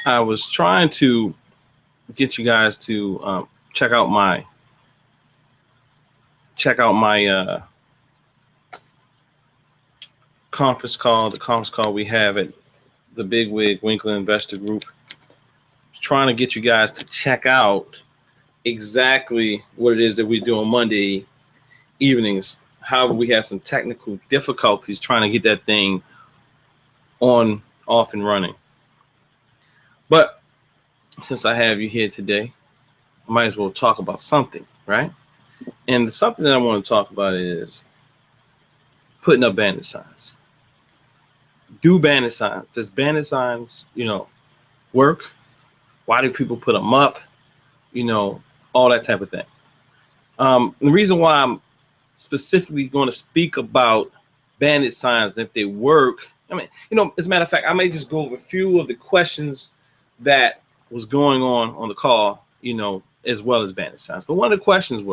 I was trying to get you guys to check out my the conference call we have at the Big Wig Winkler Investor Group. Trying to get you guys to check out exactly what it is that we do on Monday evenings. However, we had some technical difficulties trying to get that thing on, off, and running. But since I have you here today, I might as well talk about something, right? And something that I want to talk about is putting up bandit signs. Do bandit signs? Does bandit signs, work? Why do people put them up? All that type of thing. The reason why I'm specifically going to speak about bandit signs and if they work, as a matter of fact, I may just go over a few of the questions that was going on the call, as well as bandit signs. But one of the questions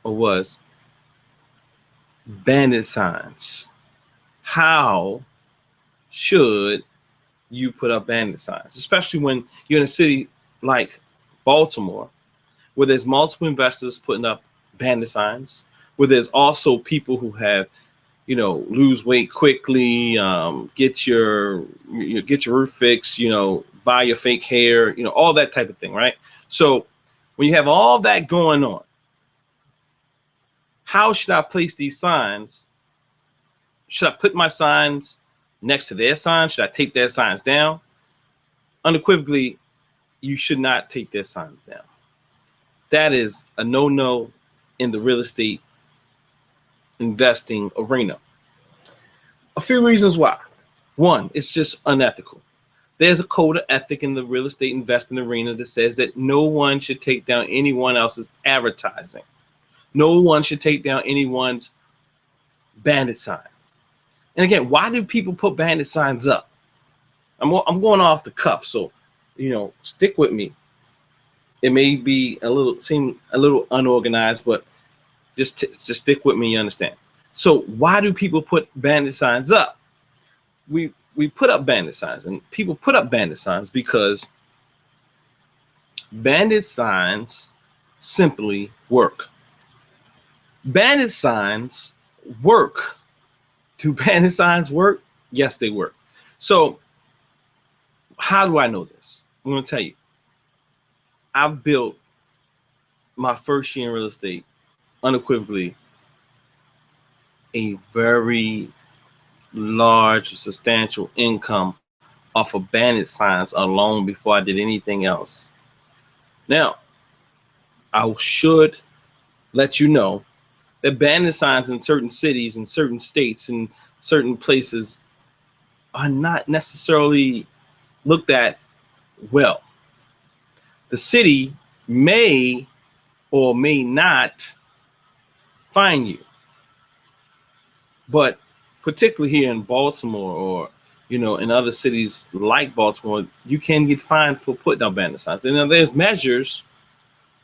was bandit signs. How should you put up bandit signs, especially when you're in a city like Baltimore, where there's multiple investors putting up bandit signs, where there's also people who have, lose weight quickly, get your roof fixed, buy your fake hair, all that type of thing, right? So when you have all that going on, how should I place these signs? Should I put my signs next to their signs? Should I take their signs down? Unequivocally, you should not take their signs down. That is a no-no in the real estate investing arena. A few reasons why. One, it's just unethical. There's a code of ethic in the real estate investing arena that says that no one should take down anyone else's advertising. No one should take down anyone's bandit sign. And again, why do people put bandit signs up? I'm going off the cuff, so stick with me. It may seem a little unorganized, but just stick with me. You understand? So why do people put bandit signs up? We put up bandit signs, and people put up bandit signs because bandit signs simply work. Bandit signs work. Do bandit signs work? Yes, they work. So how do I know this? I'm going to tell you. I've built my first year in real estate unequivocally a very large, substantial income off of bandit signs alone before I did anything else. Now, I should let you know that bandit signs in certain cities, in certain states, in certain places are not necessarily looked at well. The city may or may not fine you. But particularly here in Baltimore or, in other cities like Baltimore, you can get fined for putting up bandit signs. And there's measures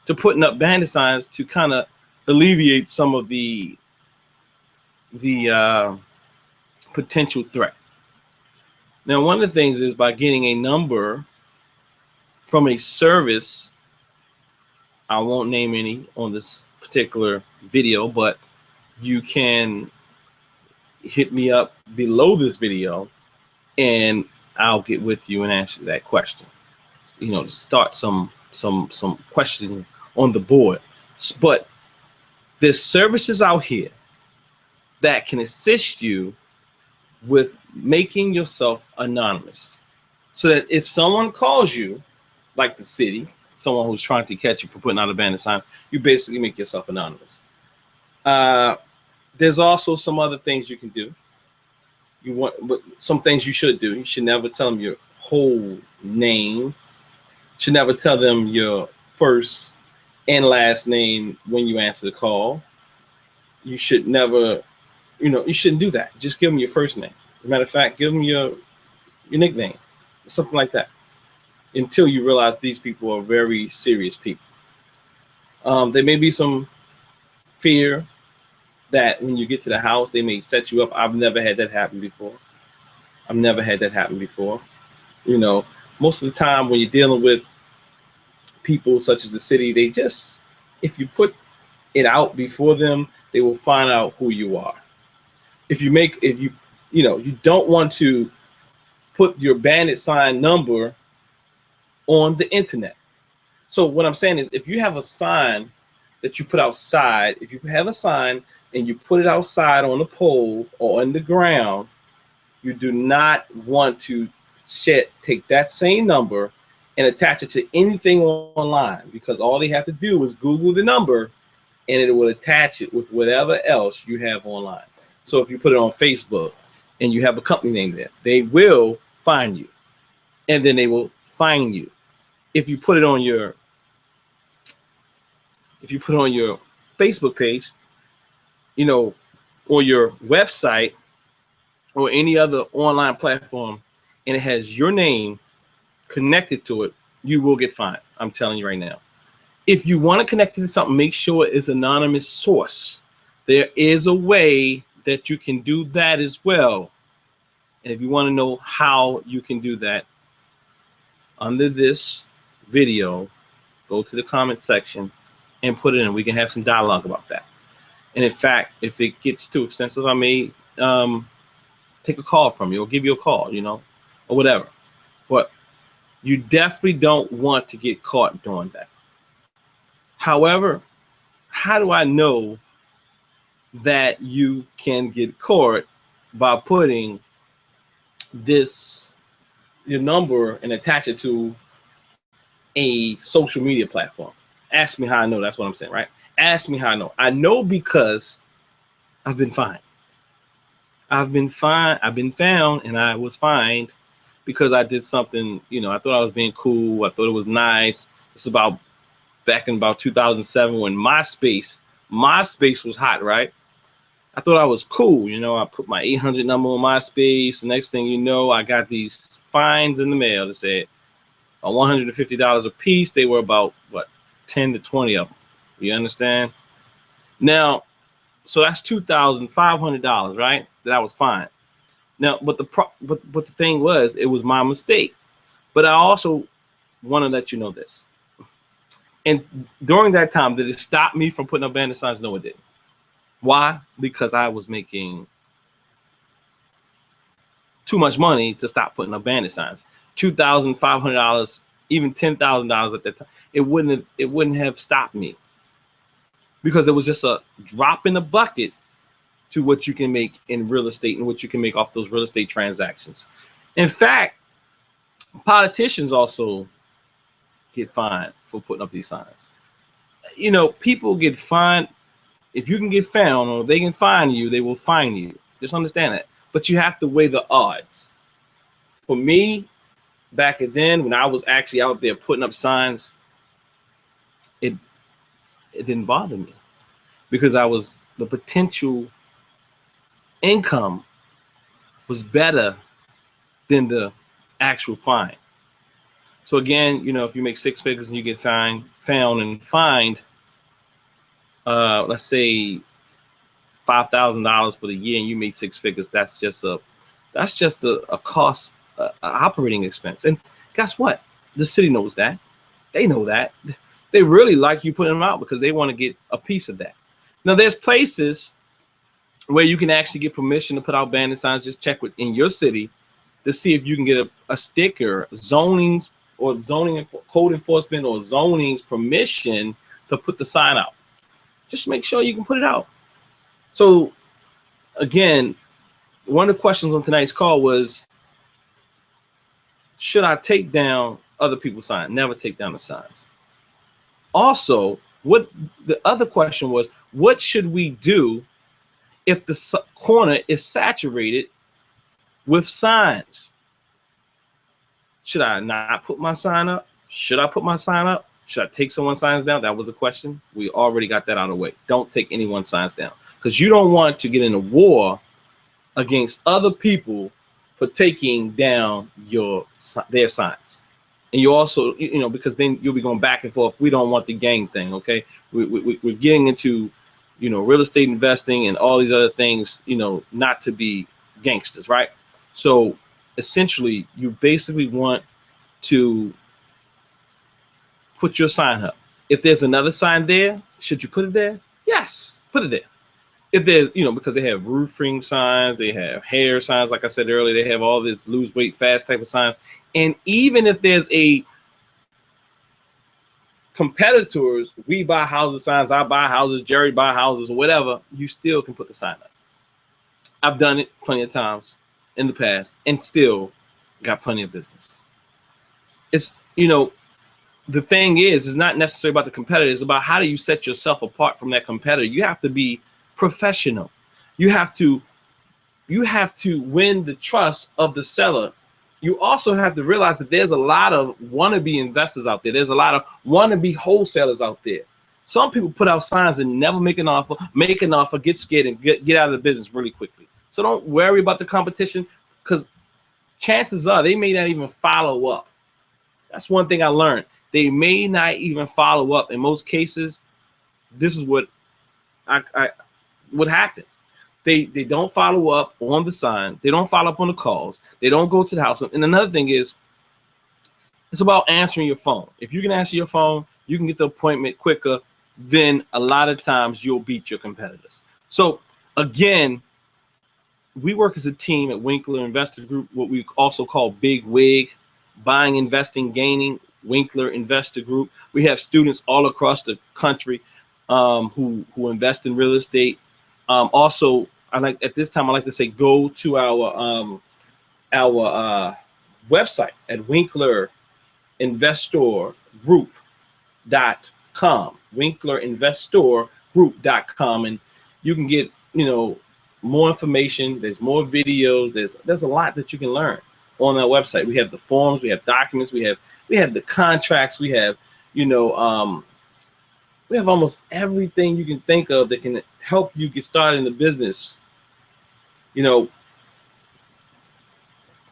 to putting up bandit signs to kind of alleviate some of the potential threat. Now, one of the things is by getting a number from a service. I won't name any on this particular video, but you can hit me up below this video and I'll get with you and answer that question. Start some questioning on the board. But there's services out here that can assist you with making yourself anonymous, so that if someone calls you, like the city, someone who's trying to catch you for putting out a bandit sign, you basically make yourself anonymous. There's also some other things you can do. But some things you should do. You should never tell them your whole name. You should never tell them your first and last name when you answer the call. You should never, you shouldn't do that. Just give them your first name. As a matter of fact, give them your nickname, something like that, until you realize these people are very serious people. There may be some fear that when you get to the house, they may set you up. I've never had that happen before. You know, most of the time when you're dealing with people such as the city, they just, if you put it out before them, they will find out who you are. If you, you don't want to put your Bandit sign number on the internet. So what I'm saying is, if you have a sign that you put outside, if you have a sign and you put it outside on the pole or on the ground, you do not want to take that same number and attach it to anything online, because all they have to do is Google the number and it will attach it with whatever else you have online. So if you put it on Facebook and you have a company name there, they will find you, and then they will find you. If you put it on your Facebook page, or your website or any other online platform, and it has your name connected to it, you will get fined. I'm telling you right now. If you want to connect it to something, make sure it's anonymous source. There is a way that you can do that as well. And if you want to know how you can do that, under this video, go to the comment section and put it in. We can have some dialogue about that. And in fact, if it gets too extensive, I may take a call from you or give you a call, or whatever. But you definitely don't want to get caught doing that. However, how do I know that you can get caught by putting your number and attach it to a social media platform? Ask me how I know. That's what I'm saying, right? Ask me how I know. I know because I've been fined. I've been found, and I was fined because I did something, I thought I was being cool. I thought it was nice. It's back in about 2007 when MySpace was hot, right? I thought I was cool. I put my 800 number on MySpace. The next thing you know, I got these fines in the mail that said $150 a piece. They were about, 10 to 20 of them. You understand? Now, so that's $2,500, right? That I was fined. Now, but the thing was, it was my mistake. But I also want to let you know this. And during that time, did it stop me from putting up Bandit signs? No, it didn't. Why? Because I was making too much money to stop putting up Bandit signs. $2,500, even $10,000 at that time. It wouldn't have stopped me, because it was just a drop in the bucket to what you can make in real estate and what you can make off those real estate transactions. In fact, politicians also get fined for putting up these signs. People get fined. If you can get found or they can find you, they will fine you. Just understand that. But you have to weigh the odds. For me, back then, when I was actually out there putting up signs, it didn't bother me, because the potential income was better than the actual fine. So again, if you make 6 figures and you get found and fined, let's say $5,000 for the year, and you made 6 figures, that's just a cost, operating expense. And guess what? The city knows that. They know that. They really like you putting them out because they want to get a piece of that. Now, there's places where you can actually get permission to put out Bandit signs. Just check in your city to see if you can get a sticker, zoning code enforcement or zoning's permission to put the sign out. Just make sure you can put it out. So again, one of the questions on tonight's call was, should I take down other people's signs? Never take down the signs. Also, what the other question was, what should we do if the corner is saturated with signs? Should I not put my sign up? Should I put my sign up? Should I take someone's signs down? That was the question. We already got that out of the way. Don't take anyone's signs down, because you don't want to get in a war against other people for taking down their signs. And you also, because then you'll be going back and forth. We don't want the gang thing, okay? We're getting into, real estate investing and all these other things, not to be gangsters, right? So essentially you basically want to put your sign up. If there's another sign there, should you put it there? Yes, put it there. If there's, because they have roofing signs, they have hair signs, like I said earlier, they have all this lose weight fast type of signs. And even if there's a competitors, we buy houses signs, I buy houses, Jerry buy houses, or whatever, you still can put the sign up. I've done it plenty of times in the past and still got plenty of business. It's, the thing is, it's not necessarily about the competitor. It's about how do you set yourself apart from that competitor. You have to be professional. You have to win the trust of the seller. You also have to realize that there's a lot of wannabe investors out there. There's a lot of wannabe wholesalers out there. Some people put out signs and never make an offer, get scared, and get out of the business really quickly. So don't worry about the competition, because chances are they may not even follow up. That's one thing I learned. They may not even follow up. In most cases, this is what what happened. They don't follow up on the sign. They don't follow up on the calls. They don't go to the house. And another thing is, it's about answering your phone. If you can answer your phone, you can get the appointment quicker. Then a lot of times you'll beat your competitors. So again, we work as a team at Winkler Investor Group, what we also call Big Wig, buying, investing, gaining. Winkler Investor Group. We have students all across the country who invest in real estate. Also, at this time I like to say go to our website at winklerinvestorgroup.com, winklerinvestorgroup.com, and you can get more information. There's more videos. There's a lot that you can learn on our website. We have the forms, we have documents, we have the contracts, we have we have almost everything you can think of that can help you get started in the business.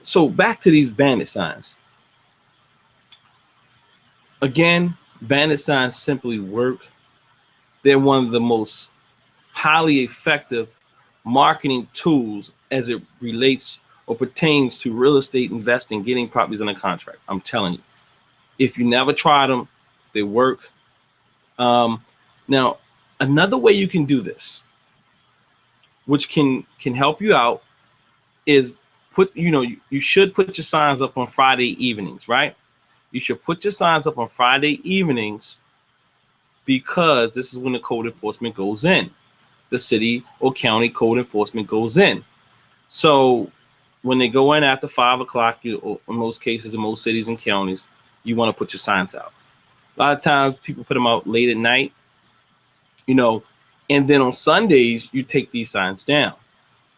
So back to these bandit signs. Again, bandit signs simply work. They're one of the most highly effective marketing tools as it relates or pertains to real estate investing, getting properties under contract. I'm telling you, if you never tried them, they work. Now, another way you can do this, which can help you out, is you should put your signs up on Friday evenings, right? You should put your signs up on Friday evenings, because this is when the code enforcement goes in. The city or county code enforcement goes in. So when they go in after 5 o'clock, in most cases, in most cities and counties, you want to put your signs out. A lot of times people put them out late at night, and then on Sundays, you take these signs down.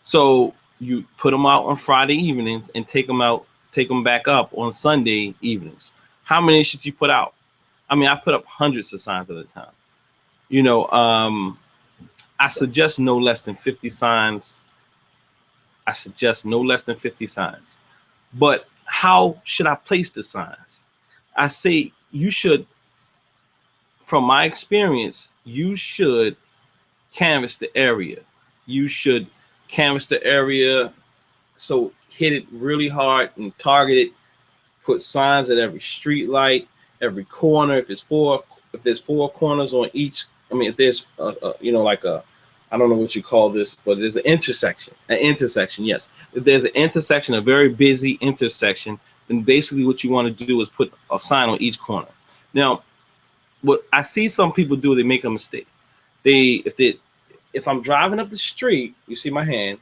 So you put them out on Friday evenings and take them back up on Sunday evenings. How many should you put out? I mean, I put up hundreds of signs at a time. I suggest no less than 50 signs. But how should I place the signs? I say you should, from my experience, you should canvas the area. You should canvas the area. So hit it really hard and target it. Put signs at every street light, every corner. If there's four corners on each, if there's I don't know what you call this, but there's an intersection. Yes. If there's an intersection, a very busy intersection, then basically what you want to do is put a sign on each corner. Now, what I see some people do, they make a mistake. If I'm driving up the street, you see my hand,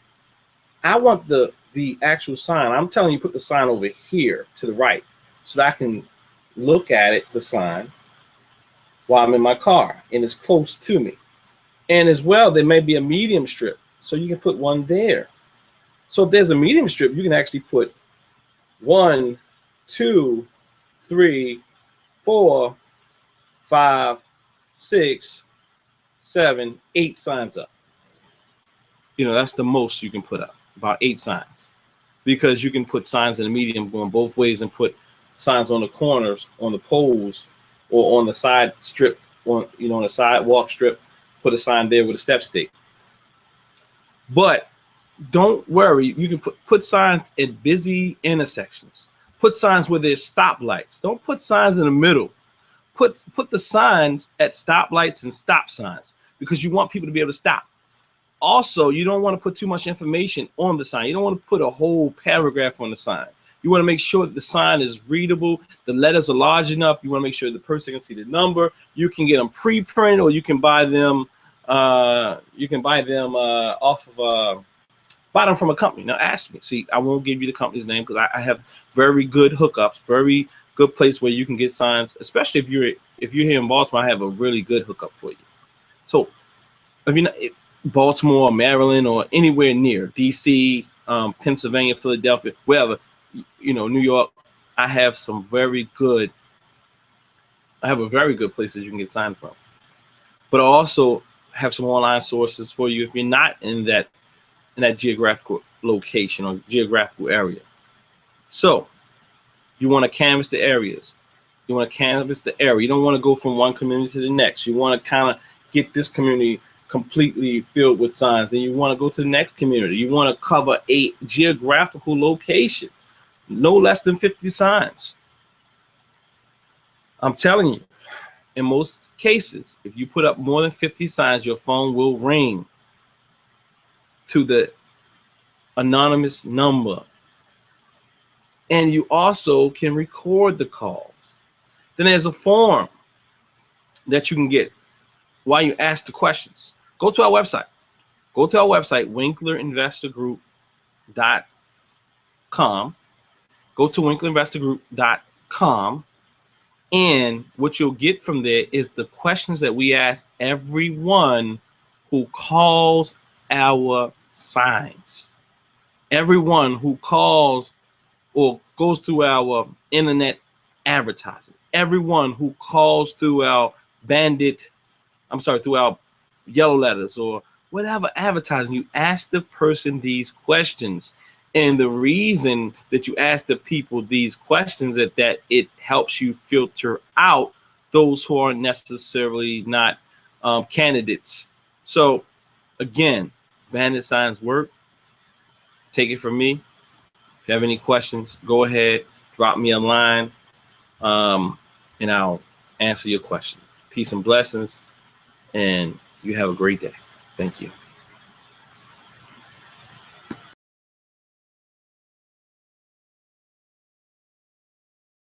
I want the actual sign. I'm telling you, put the sign over here to the right, so that I can look at it, the sign, while I'm in my car and it's close to me. And as well, there may be a medium strip, so you can put one there. So if there's a medium strip, you can actually put 1, 2, 3, 4, 5, 6, 7, 8 signs up. That's the most you can put up, about 8 signs, because you can put signs in the medium going both ways and put signs on the corners, on the poles, or on the side strip, on the sidewalk strip. Put a sign there with a step stake. But don't worry. You can put signs at busy intersections. Put signs where there's stoplights. Don't put signs in the middle. Put the signs at stoplights and stop signs, because you want people to be able to stop. Also, you don't want to put too much information on the sign. You don't want to put a whole paragraph on the sign. You want to make sure that the sign is readable. The letters are large enough. You want to make sure the person can see the number. You can get them pre-printed, or you can buy them. Off of buy them from a company. Now ask me. See, I won't give you the company's name because I have very good hookups, very good place where you can get signs. Especially if you're here in Baltimore, I have a really good hookup for you. So if you're not Baltimore, Maryland, or anywhere near DC, Pennsylvania, Philadelphia, wherever, New York, I have a very good places you can get signed from. But I also have some online sources for you if you're not in that geographical location or geographical area. So you want to canvas the areas. You want to canvas the area. You don't want to go from one community to the next. You want to kind of get this community completely filled with signs. And you want to go to the next community. You want to cover a geographical location. No less than 50 signs. I'm telling you, in most cases, if you put up more than 50 signs, your phone will ring to the anonymous number. And you also can record the calls. Then there's a form that you can get while you ask the questions. Go to our website. Go to our website, winklerinvestorgroup.com. Go to winklerinvestorgroup.com. And what you'll get from there is the questions that we ask everyone who calls our signs. Everyone who calls or goes through our internet advertising. Everyone who calls through our through our yellow letters or whatever advertising. You ask the person these questions. And the reason that you ask the people these questions is that it helps you filter out those who are necessarily not candidates. So again, Bandit signs work. Take it from me. If you have any questions, go ahead, drop me a line, and I'll answer your question. Peace and blessings, and you have a great day. Thank you.